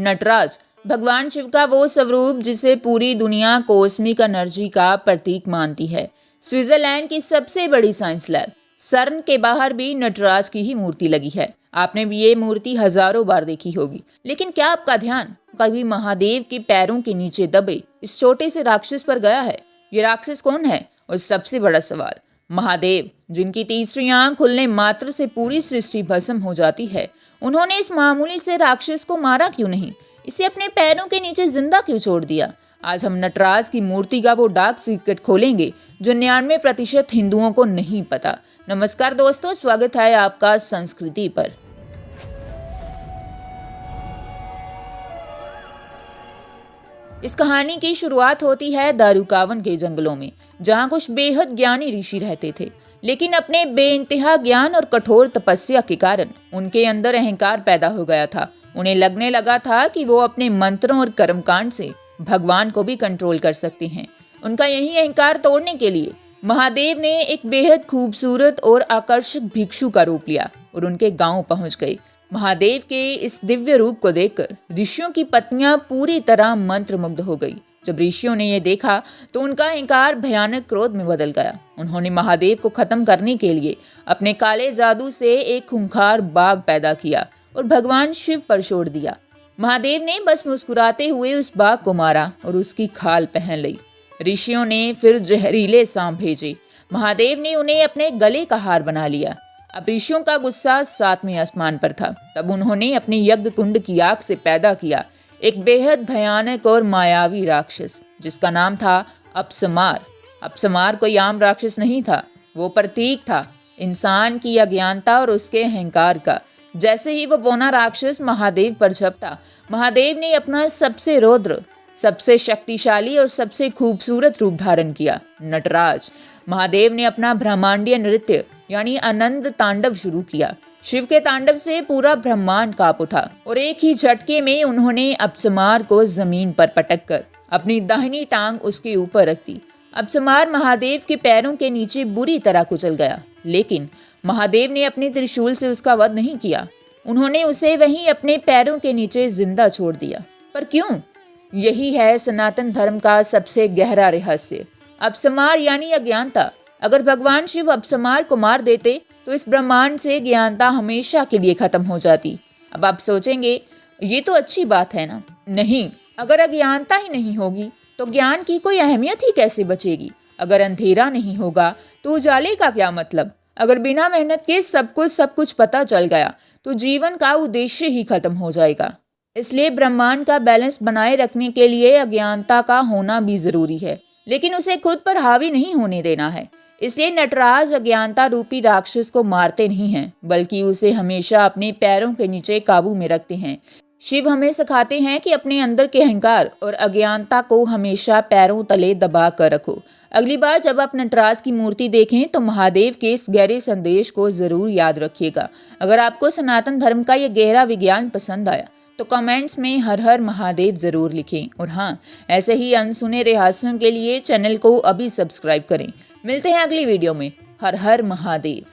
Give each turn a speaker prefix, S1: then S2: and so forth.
S1: नटराज भगवान शिव का वो स्वरूप जिसे पूरी दुनिया कॉस्मिक एनर्जी का प्रतीक मानती है। स्विट्जरलैंड की सबसे बड़ी साइंस लैब सर्न के बाहर भी नटराज की ही मूर्ति लगी है। आपने भी ये मूर्ति हजारों बार देखी होगी, लेकिन क्या आपका ध्यान कभी महादेव के पैरों के नीचे दबे इस छोटे से राक्षस पर गया है? ये राक्षस कौन है? और सबसे बड़ा सवाल, महादेव जिनकी तीसरी आंख खुलने मात्र से पूरी सृष्टि भस्म हो जाती है, उन्होंने इस मामूली से राक्षस को मारा क्यों नहीं? इसे अपने पैरों के नीचे जिंदा क्यों छोड़ दिया? आज हम नटराज की मूर्ति का वो डार्क सीक्रेट खोलेंगे जो 99% हिंदुओं को नहीं पता। नमस्कार दोस्तों, स्वागत है आपका संस्कृति पर। इस कहानी की शुरुआत होती है दारुकावन के जंगलों में, जहां कुछ बेहद ज्ञानी ऋषि रहते थे। लेकिन अपने बेइंतहा ज्ञान और कठोर तपस्या के कारण उनके अंदर अहंकार पैदा हो गया था। उन्हें लगने लगा था कि वो अपने मंत्रों और कर्मकांड से भगवान को भी कंट्रोल कर सकते हैं। उनका यही अहंकार तोड़ने के लिए महादेव ने एक बेहद खूबसूरत और आकर्षक भिक्षु का रूप लिया और उनके गांव पहुंच गए। महादेव के इस दिव्य रूप को देखकर ऋषियों की पत्नियां पूरी तरह मंत्रमुग्ध हो गई। जब ऋषियों ने यह देखा तो उनका अहंकार भयानक क्रोध में बदल गया। उन्होंने महादेव को खत्म करने के लिए अपने काले जादू से एक खूंखार बाघ पैदा किया और भगवान शिव पर छोड़ दिया। महादेव ने बस मुस्कुराते हुए उस बाघ को मारा और उसकी खाल पहन ली। ऋषियों ने फिर जहरीले सांप भेजे। महादेव ने उन्हें अपने गले का हार बना लिया। अब ऋषियों का गुस्सा 7वें आसमान पर था। तब उन्होंने अपने यज्ञ कुंड की आग से पैदा किया एक बेहद भयानक और मायावी राक्षस, जिसका नाम था अपसमार। अपसमार कोई आम राक्षस नहीं था, वो प्रतीक था इंसान की अज्ञानता और उसके अहंकार का। जैसे ही वो बौना राक्षस महादेव पर झपटा, महादेव ने अपना सबसे रौद्र, सबसे शक्तिशाली और सबसे खूबसूरत रूप धारण किया, नटराज। महादेव ने अपना ब्रह्मांडीय नृत्य यानी आनंद तांडव शुरू किया। शिव के तांडव से पूरा ब्रह्मांड कांप उठा और एक ही झटके में उन्होंने अपसमार को जमीन पर पटक कर अपनी दाहिनी टांग उसके ऊपर रख दी। अपसमार महादेव के पैरों के नीचे बुरी तरह कुचल गया, लेकिन महादेव ने अपने त्रिशूल से उसका वध नहीं किया। उन्होंने उसे वहीं अपने पैरों के नीचे जिंदा छोड़ दिया। पर क्यों? यही है सनातन धर्म का सबसे गहरा रहस्य, अपसमार यानी अज्ञानता। अगर भगवान शिव अपसमार को मार देते तो इस ब्रह्मांड से ज्ञानता हमेशा के लिए खत्म हो जाती। अब आप सोचेंगे ये तो अच्छी बात है ना? नहीं, अगर अज्ञानता ही नहीं होगी तो ज्ञान की कोई अहमियत ही कैसे बचेगी? अगर अंधेरा नहीं होगा तो उजाले का क्या मतलब? अगर बिना मेहनत के सब कुछ पता चल गया तो जीवन का उद्देश्य ही खत्म हो जाएगा। इसलिए ब्रह्मांड का बैलेंस बनाए रखने के लिए अज्ञानता का होना भी जरूरी है, लेकिन उसे खुद पर हावी नहीं होने देना है। इसलिए नटराज अज्ञानता रूपी राक्षस को मारते नहीं हैं, बल्कि उसे हमेशा अपने पैरों के नीचे काबू में रखते हैं। शिव हमें सिखाते हैं कि अपने अंदर के अहंकार और अज्ञानता को हमेशा पैरों तले दबा कर रखो। अगली बार जब आप नटराज की मूर्ति देखें तो महादेव के इस गहरे संदेश को जरूर याद रखिएगा। अगर आपको सनातन धर्म का ये गहरा विज्ञान पसंद आया तो कमेंट्स में हर हर महादेव जरूर लिखें। और हाँ, ऐसे ही अनसुने रहस्यों के लिए चैनल को अभी सब्सक्राइब करें। मिलते हैं अगली वीडियो में। हर हर महादेव।